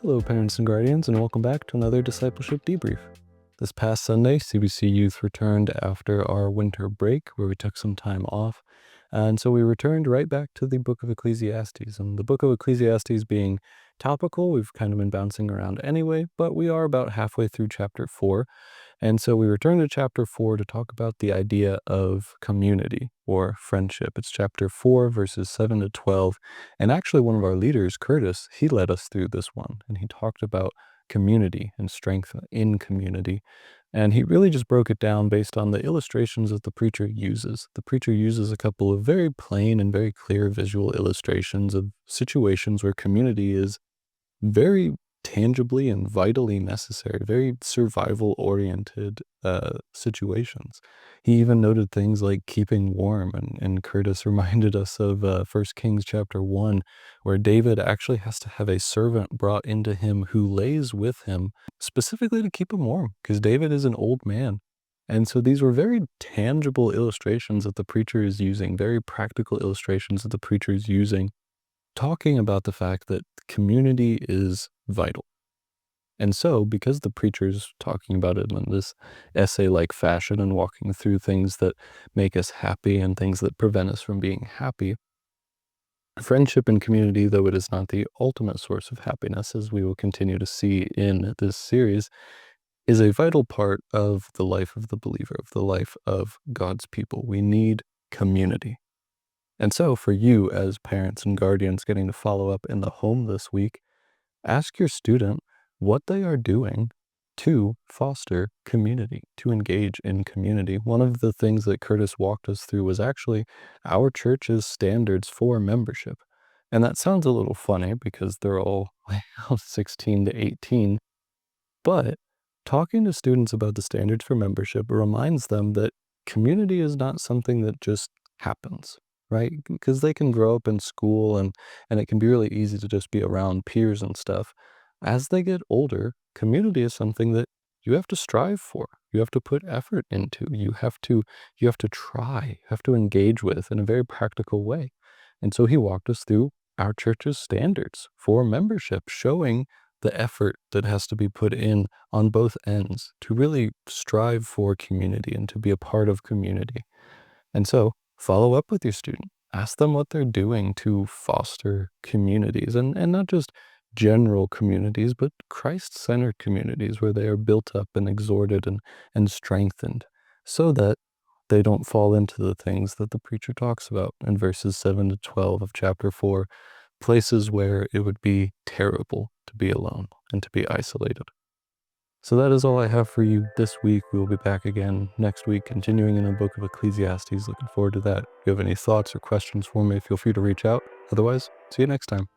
Hello, parents and guardians, and welcome back to another Discipleship Debrief. This past Sunday, CBC Youth returned after our winter break, where we took some time off, and so we returned right back to the book of Ecclesiastes. And the book of Ecclesiastes being topical, we've kind of been bouncing around anyway, but we are about halfway through chapter 4, and so we return to chapter 4 to talk about the idea of community or friendship. It's chapter 4, verses 7 to 12. And actually, one of our leaders, Curtis, he led us through this one, and he talked about community and strength in community. And he really just broke it down based on the illustrations that the preacher uses. The preacher uses a couple of very plain and very clear visual illustrations of situations where community is very tangibly and vitally necessary, very survival-oriented situations. He even noted things like keeping warm, and Curtis reminded us of 1 Kings chapter 1, where David actually has to have a servant brought into him who lays with him specifically to keep him warm, because David is an old man. And so these were very tangible illustrations that the preacher is using, very practical illustrations that the preacher is using, talking about the fact that community is vital. And so, because the preacher's talking about it in this essay-like fashion and walking through things that make us happy and things that prevent us from being happy, friendship and community, though it is not the ultimate source of happiness, as we will continue to see in this series, is a vital part of the life of the believer, of the life of God's people. We need community. And so, for you as parents and guardians getting to follow up in the home this week, ask your student what they are doing to foster community, to engage in community. One of the things that Curtis walked us through was actually our church's standards for membership. And that sounds a little funny because they're all 16 to 18, but talking to students about the standards for membership reminds them that community is not something that just happens, right? Because they can grow up in school and it can be really easy to just be around peers and stuff. As they get older, community is something that you have to strive for. You have to put effort into. You have to try. You have to engage with in a very practical way. And so he walked us through our church's standards for membership, showing the effort that has to be put in on both ends to really strive for community and to be a part of community. And so follow up with your student. Ask them what they're doing to foster communities, and not just general communities, but Christ-centered communities where they are built up and exhorted and strengthened, so that they don't fall into the things that the preacher talks about in verses 7 to 12 of chapter 4, places where it would be terrible to be alone and to be isolated. So that is all I have for you this week. We will be back again next week, continuing in the book of Ecclesiastes. Looking forward to that. If you have any thoughts or questions for me, feel free to reach out. Otherwise, see you next time.